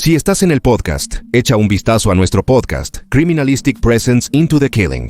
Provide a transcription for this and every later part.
Si estás en el podcast, echa un vistazo a nuestro podcast, Criminalistic Presence into the Killing.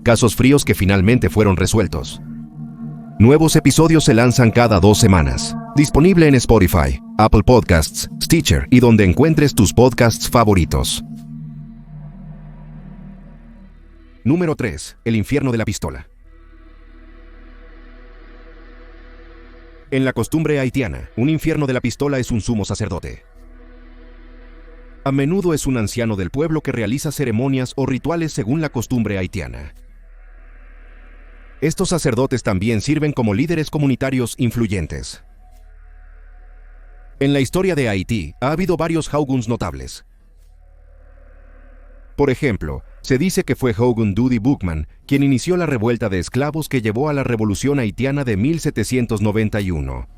Casos fríos que finalmente fueron resueltos. Nuevos episodios se lanzan cada 2 semanas. Disponible en Spotify, Apple Podcasts, Stitcher y donde encuentres tus podcasts favoritos. Número 3. El infierno de la pistola. En la costumbre haitiana, un infierno de la pistola es un sumo sacerdote. A menudo es un anciano del pueblo que realiza ceremonias o rituales según la costumbre haitiana. Estos sacerdotes también sirven como líderes comunitarios influyentes. En la historia de Haití ha habido varios Hauguns notables. Por ejemplo, se dice que fue Haugun Dudi Boukman quien inició la revuelta de esclavos que llevó a la Revolución Haitiana de 1791.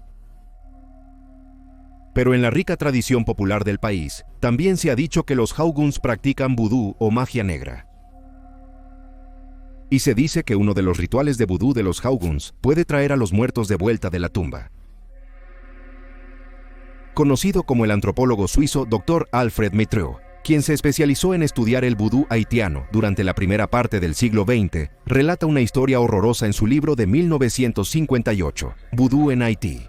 Pero en la rica tradición popular del país, también se ha dicho que los Hauguns practican vudú o magia negra. Y se dice que uno de los rituales de vudú de los Hauguns puede traer a los muertos de vuelta de la tumba. Conocido como el antropólogo suizo Dr. Alfred Mitreux, quien se especializó en estudiar el vudú haitiano durante la primera parte del siglo XX, relata una historia horrorosa en su libro de 1958, Vudú en Haití.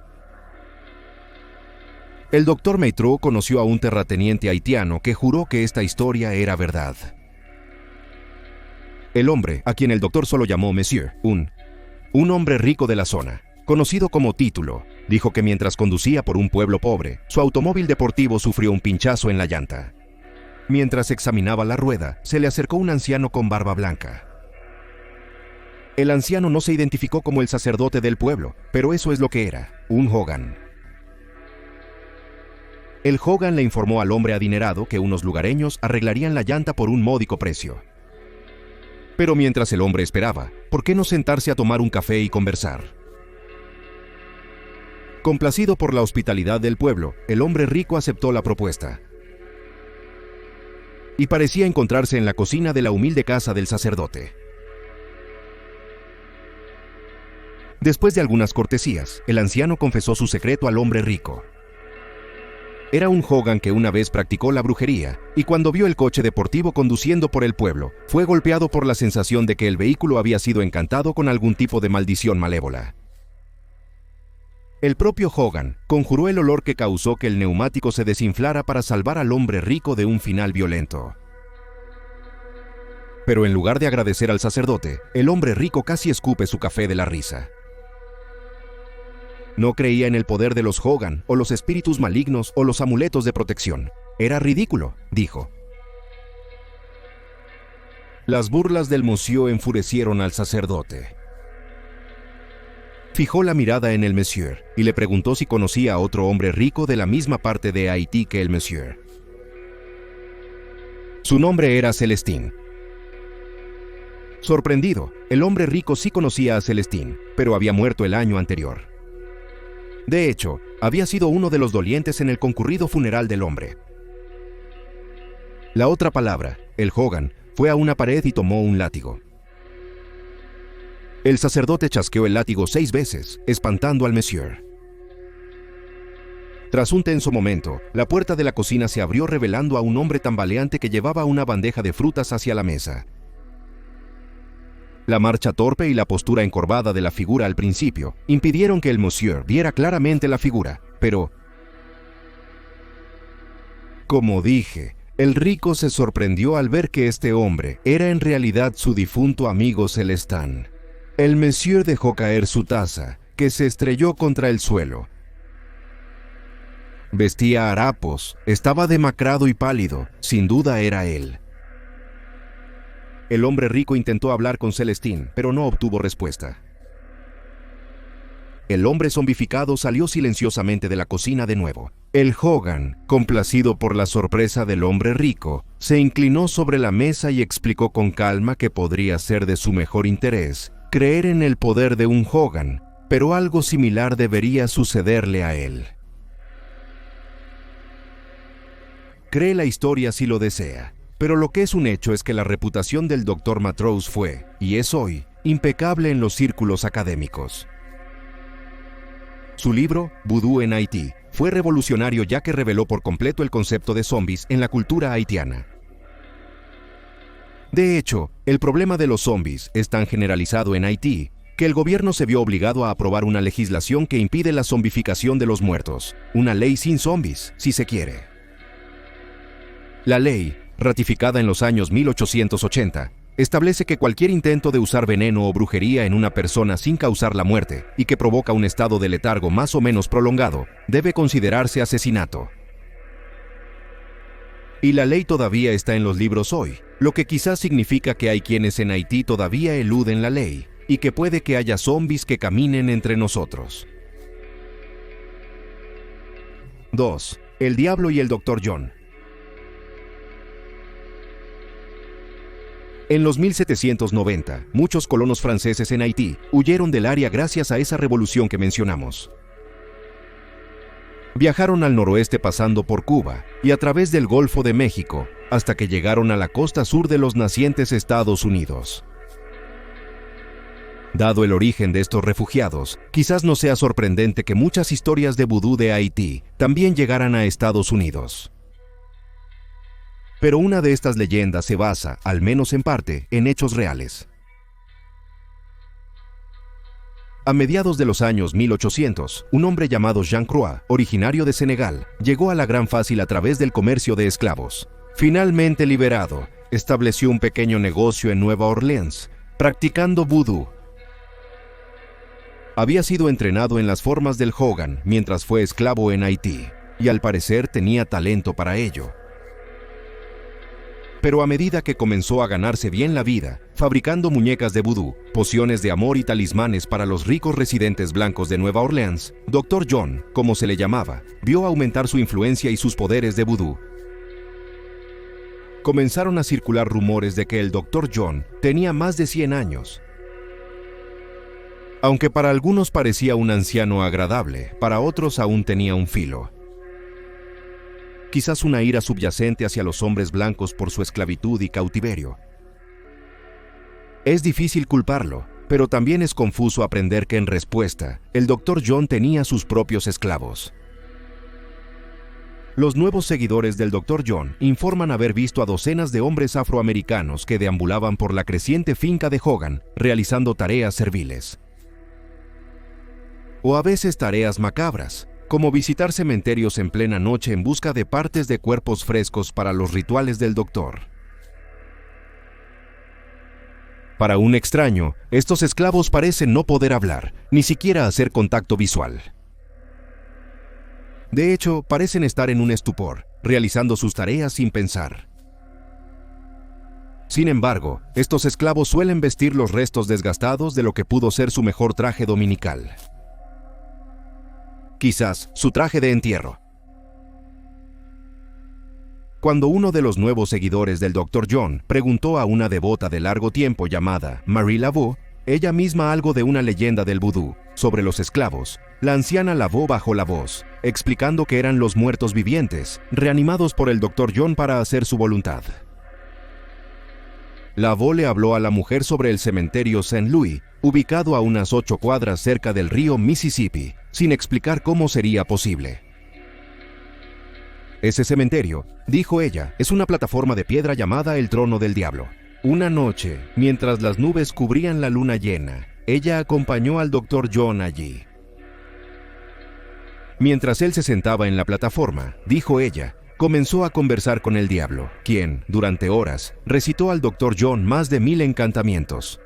El Dr. Mitreux conoció a un terrateniente haitiano que juró que esta historia era verdad. El hombre, a quien el doctor solo llamó Monsieur, un hombre rico de la zona, conocido como Título, dijo que mientras conducía por un pueblo pobre, su automóvil deportivo sufrió un pinchazo en la llanta. Mientras examinaba la rueda, se le acercó un anciano con barba blanca. El anciano no se identificó como el sacerdote del pueblo, pero eso es lo que era, un Hogan. El Hogan le informó al hombre adinerado que unos lugareños arreglarían la llanta por un módico precio. Pero mientras el hombre esperaba, ¿por qué no sentarse a tomar un café y conversar? Complacido por la hospitalidad del pueblo, el hombre rico aceptó la propuesta. Y parecía encontrarse en la cocina de la humilde casa del sacerdote. Después de algunas cortesías, el anciano confesó su secreto al hombre rico. Era un Hogan que una vez practicó la brujería, y cuando vio el coche deportivo conduciendo por el pueblo, fue golpeado por la sensación de que el vehículo había sido encantado con algún tipo de maldición malévola. El propio Hogan conjuró el olor que causó que el neumático se desinflara para salvar al hombre rico de un final violento. Pero en lugar de agradecer al sacerdote, el hombre rico casi escupe su café de la risa. No creía en el poder de los Hogan, o los espíritus malignos, o los amuletos de protección. Era ridículo, dijo. Las burlas del Monsieur enfurecieron al sacerdote. Fijó la mirada en el Monsieur y le preguntó si conocía a otro hombre rico de la misma parte de Haití que el Monsieur. Su nombre era Celestín. Sorprendido, el hombre rico sí conocía a Celestín, pero había muerto el año anterior. De hecho, había sido uno de los dolientes en el concurrido funeral del hombre. La otra palabra, el Hogan, fue a una pared y tomó un látigo. El sacerdote chasqueó el látigo 6 veces, espantando al Monsieur. Tras un tenso momento, la puerta de la cocina se abrió revelando a un hombre tambaleante que llevaba una bandeja de frutas hacia la mesa. La marcha torpe y la postura encorvada de la figura al principio impidieron que el Monsieur viera claramente la figura, pero... Como dije, el rico se sorprendió al ver que este hombre era en realidad su difunto amigo Celestín. El Monsieur dejó caer su taza, que se estrelló contra el suelo. Vestía harapos, estaba demacrado y pálido, sin duda era él. El hombre rico intentó hablar con Celestín, pero no obtuvo respuesta. El hombre zombificado salió silenciosamente de la cocina de nuevo. El Hogan, complacido por la sorpresa del hombre rico, se inclinó sobre la mesa y explicó con calma que podría ser de su mejor interés creer en el poder de un Hogan, pero algo similar debería sucederle a él. Cree la historia si lo desea. Pero lo que es un hecho es que la reputación del Dr. Mitreux fue, y es hoy, impecable en los círculos académicos. Su libro, Vudú en Haití, fue revolucionario ya que reveló por completo el concepto de zombies en la cultura haitiana. De hecho, el problema de los zombies es tan generalizado en Haití que el gobierno se vio obligado a aprobar una legislación que impide la zombificación de los muertos, una ley sin zombies, si se quiere. La ley, ratificada en los años 1880, establece que cualquier intento de usar veneno o brujería en una persona sin causar la muerte y que provoca un estado de letargo más o menos prolongado, debe considerarse asesinato. Y la ley todavía está en los libros hoy, lo que quizás significa que hay quienes en Haití todavía eluden la ley y que puede que haya zombies que caminen entre nosotros. 2. El Diablo y el Dr. John. En los 1790, muchos colonos franceses en Haití huyeron del área gracias a esa revolución que mencionamos. Viajaron al noroeste pasando por Cuba y a través del Golfo de México hasta que llegaron a la costa sur de los nacientes Estados Unidos. Dado el origen de estos refugiados, quizás no sea sorprendente que muchas historias de vudú de Haití también llegaran a Estados Unidos. Pero una de estas leyendas se basa, al menos en parte, en hechos reales. A mediados de los años 1800, un hombre llamado Jean Croix, originario de Senegal, llegó a la Gran Fácil a través del comercio de esclavos. Finalmente liberado, estableció un pequeño negocio en Nueva Orleans, practicando vudú. Había sido entrenado en las formas del Hogan mientras fue esclavo en Haití, y al parecer tenía talento para ello. Pero a medida que comenzó a ganarse bien la vida, fabricando muñecas de vudú, pociones de amor y talismanes para los ricos residentes blancos de Nueva Orleans, Dr. John, como se le llamaba, vio aumentar su influencia y sus poderes de vudú. Comenzaron a circular rumores de que el Dr. John tenía más de 100 años. Aunque para algunos parecía un anciano agradable, para otros aún tenía un filo. Quizás una ira subyacente hacia los hombres blancos por su esclavitud y cautiverio. Es difícil culparlo, pero también es confuso aprender que en respuesta, el Dr. John tenía sus propios esclavos. Los nuevos seguidores del Dr. John informan haber visto a docenas de hombres afroamericanos que deambulaban por la creciente finca de Hogan, realizando tareas serviles. O a veces tareas macabras, como visitar cementerios en plena noche en busca de partes de cuerpos frescos para los rituales del doctor. Para un extraño, estos esclavos parecen no poder hablar, ni siquiera hacer contacto visual. De hecho, parecen estar en un estupor, realizando sus tareas sin pensar. Sin embargo, estos esclavos suelen vestir los restos desgastados de lo que pudo ser su mejor traje dominical. Quizás su traje de entierro. Cuando uno de los nuevos seguidores del Dr. John preguntó a una devota de largo tiempo llamada Marie Laveau, ella misma algo de una leyenda del vudú, sobre los esclavos, la anciana Laveau bajó la voz, explicando que eran los muertos vivientes, reanimados por el Dr. John para hacer su voluntad. Laveau le habló a la mujer sobre el cementerio St. Louis, ubicado a unas 8 cuadras cerca del río Mississippi, sin explicar cómo sería posible. Ese cementerio, dijo ella, es una plataforma de piedra llamada el Trono del Diablo. Una noche, mientras las nubes cubrían la luna llena, ella acompañó al Dr. John allí. Mientras él se sentaba en la plataforma, dijo ella, comenzó a conversar con el diablo, quien, durante horas, recitó al Dr. John más de 1000 encantamientos.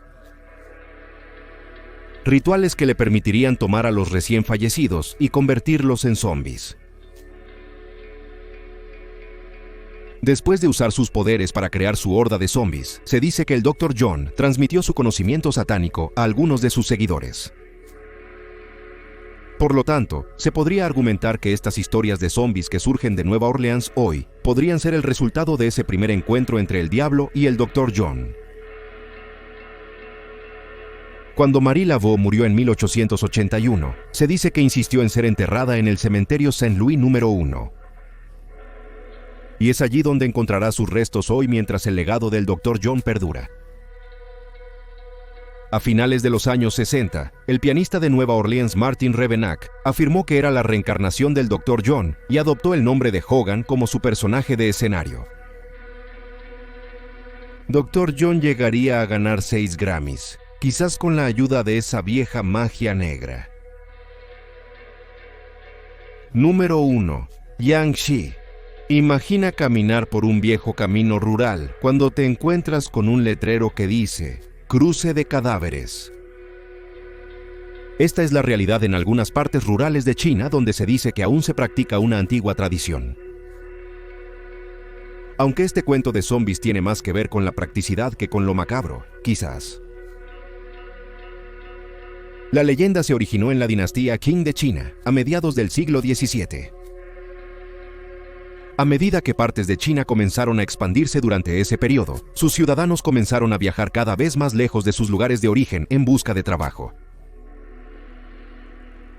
Rituales que le permitirían tomar a los recién fallecidos y convertirlos en zombies. Después de usar sus poderes para crear su horda de zombies, se dice que el Dr. John transmitió su conocimiento satánico a algunos de sus seguidores. Por lo tanto, se podría argumentar que estas historias de zombies que surgen de Nueva Orleans hoy podrían ser el resultado de ese primer encuentro entre el diablo y el Dr. John. Cuando Marie Laveau murió en 1881, se dice que insistió en ser enterrada en el cementerio St. Louis número 1. Y es allí donde encontrará sus restos hoy mientras el legado del Dr. John perdura. A finales de los años 60, el pianista de Nueva Orleans Martin Revenac afirmó que era la reencarnación del Dr. John y adoptó el nombre de Hogan como su personaje de escenario. Dr. John llegaría a ganar 6 Grammys, quizás con la ayuda de esa vieja magia negra. Número 1. Yang Shi. Imagina caminar por un viejo camino rural cuando te encuentras con un letrero que dice «Cruce de cadáveres». Esta es la realidad en algunas partes rurales de China donde se dice que aún se practica una antigua tradición. Aunque este cuento de zombies tiene más que ver con la practicidad que con lo macabro, quizás. La leyenda se originó en la dinastía Qing de China, a mediados del siglo XVII. A medida que partes de China comenzaron a expandirse durante ese periodo, sus ciudadanos comenzaron a viajar cada vez más lejos de sus lugares de origen en busca de trabajo.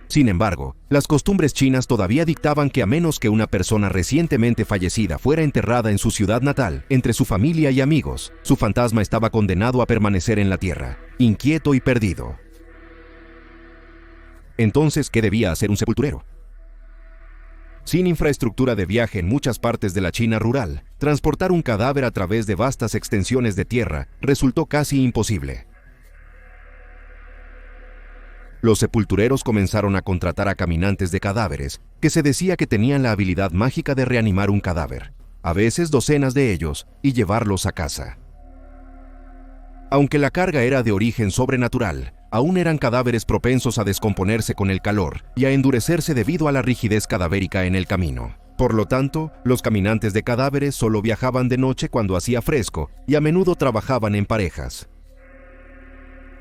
Sin embargo, las costumbres chinas todavía dictaban que a menos que una persona recientemente fallecida fuera enterrada en su ciudad natal, entre su familia y amigos, su fantasma estaba condenado a permanecer en la tierra, inquieto y perdido. Entonces, ¿qué debía hacer un sepulturero? Sin infraestructura de viaje en muchas partes de la China rural, transportar un cadáver a través de vastas extensiones de tierra resultó casi imposible. Los sepultureros comenzaron a contratar a caminantes de cadáveres, que se decía que tenían la habilidad mágica de reanimar un cadáver, a veces docenas de ellos, y llevarlos a casa. Aunque la carga era de origen sobrenatural, aún eran cadáveres propensos a descomponerse con el calor y a endurecerse debido a la rigidez cadavérica en el camino. Por lo tanto, los caminantes de cadáveres solo viajaban de noche cuando hacía fresco y a menudo trabajaban en parejas.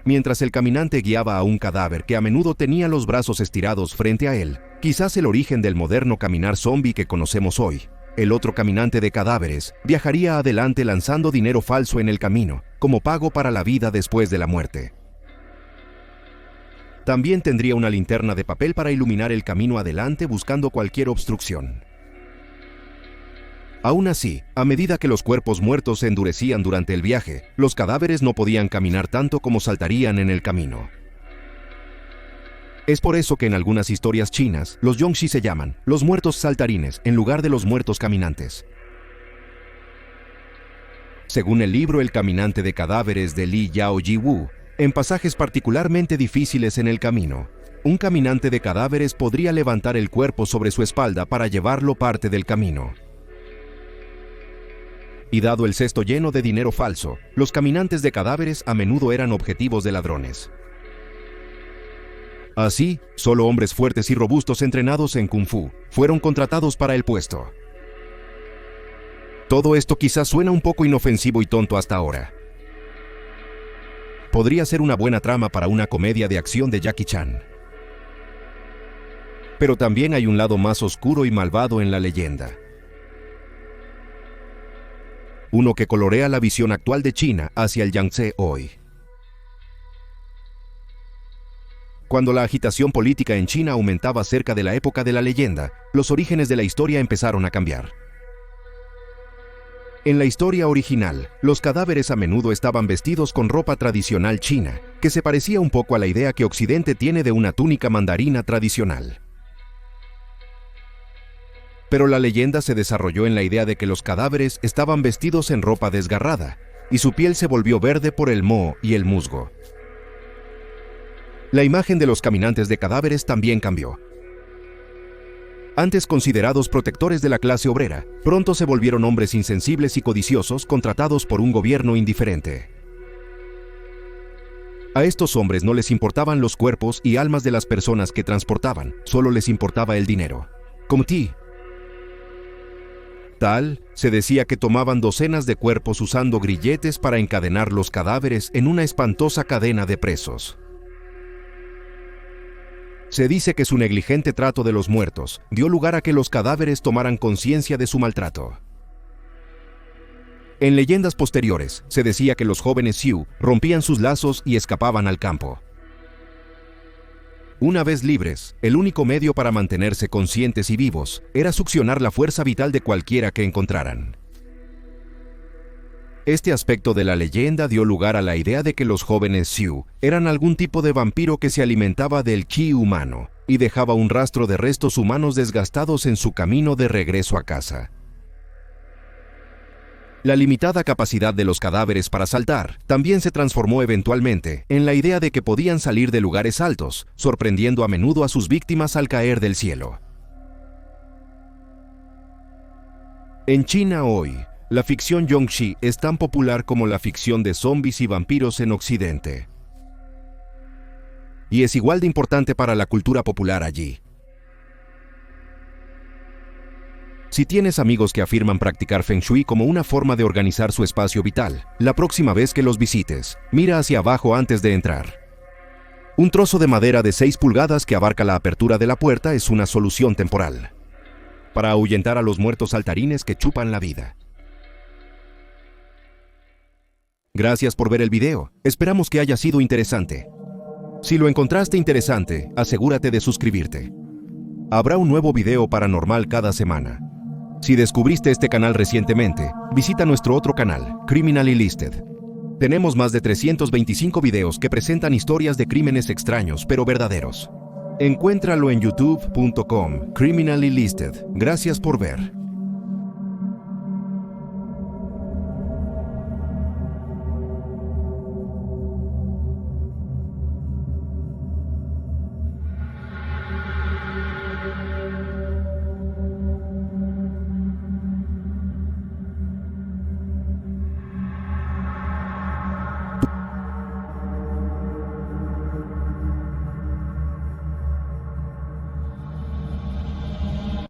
Mientras el caminante guiaba a un cadáver que a menudo tenía los brazos estirados frente a él, quizás el origen del moderno caminar zombie que conocemos hoy, el otro caminante de cadáveres viajaría adelante lanzando dinero falso en el camino, como pago para la vida después de la muerte. También tendría una linterna de papel para iluminar el camino adelante buscando cualquier obstrucción. Aún así, a medida que los cuerpos muertos se endurecían durante el viaje, los cadáveres no podían caminar tanto como saltarían en el camino. Es por eso que en algunas historias chinas, los Yongxi se llaman los muertos saltarines en lugar de los muertos caminantes. Según el libro El caminante de cadáveres de Li Yao Jiwu, en pasajes particularmente difíciles en el camino, un caminante de cadáveres podría levantar el cuerpo sobre su espalda para llevarlo parte del camino. Y dado el cesto lleno de dinero falso, los caminantes de cadáveres a menudo eran objetivos de ladrones. Así, solo hombres fuertes y robustos entrenados en Kung Fu fueron contratados para el puesto. Todo esto quizás suena un poco inofensivo y tonto hasta ahora. Podría ser una buena trama para una comedia de acción de Jackie Chan. Pero también hay un lado más oscuro y malvado en la leyenda. Uno que colorea la visión actual de China hacia el Yangtze hoy. Cuando la agitación política en China aumentaba cerca de la época de la leyenda, los orígenes de la historia empezaron a cambiar. En la historia original, los cadáveres a menudo estaban vestidos con ropa tradicional china, que se parecía un poco a la idea que Occidente tiene de una túnica mandarina tradicional. Pero la leyenda se desarrolló en la idea de que los cadáveres estaban vestidos en ropa desgarrada, y su piel se volvió verde por el moho y el musgo. La imagen de los caminantes de cadáveres también cambió. Antes considerados protectores de la clase obrera, pronto se volvieron hombres insensibles y codiciosos contratados por un gobierno indiferente. A estos hombres no les importaban los cuerpos y almas de las personas que transportaban, solo les importaba el dinero. Como ti. Tal, se decía que tomaban docenas de cuerpos usando grilletes para encadenar los cadáveres en una espantosa cadena de presos. Se dice que su negligente trato de los muertos dio lugar a que los cadáveres tomaran conciencia de su maltrato. En leyendas posteriores, se decía que los jóvenes Sioux rompían sus lazos y escapaban al campo. Una vez libres, el único medio para mantenerse conscientes y vivos era succionar la fuerza vital de cualquiera que encontraran. Este aspecto de la leyenda dio lugar a la idea de que los jóvenes Sioux eran algún tipo de vampiro que se alimentaba del ki humano y dejaba un rastro de restos humanos desgastados en su camino de regreso a casa. La limitada capacidad de los cadáveres para saltar también se transformó eventualmente en la idea de que podían salir de lugares altos, sorprendiendo a menudo a sus víctimas al caer del cielo. En China hoy, la ficción Yongshi es tan popular como la ficción de zombies y vampiros en Occidente. Y es igual de importante para la cultura popular allí. Si tienes amigos que afirman practicar Feng Shui como una forma de organizar su espacio vital, la próxima vez que los visites, mira hacia abajo antes de entrar. Un trozo de madera de 6 pulgadas que abarca la apertura de la puerta es una solución temporal, para ahuyentar a los muertos saltarines que chupan la vida. Gracias por ver el video, esperamos que haya sido interesante. Si lo encontraste interesante, asegúrate de suscribirte. Habrá un nuevo video paranormal cada semana. Si descubriste este canal recientemente, visita nuestro otro canal, Criminally Listed. Tenemos más de 325 videos que presentan historias de crímenes extraños pero verdaderos. Encuéntralo en youtube.com, Criminally Listed. Gracias por ver.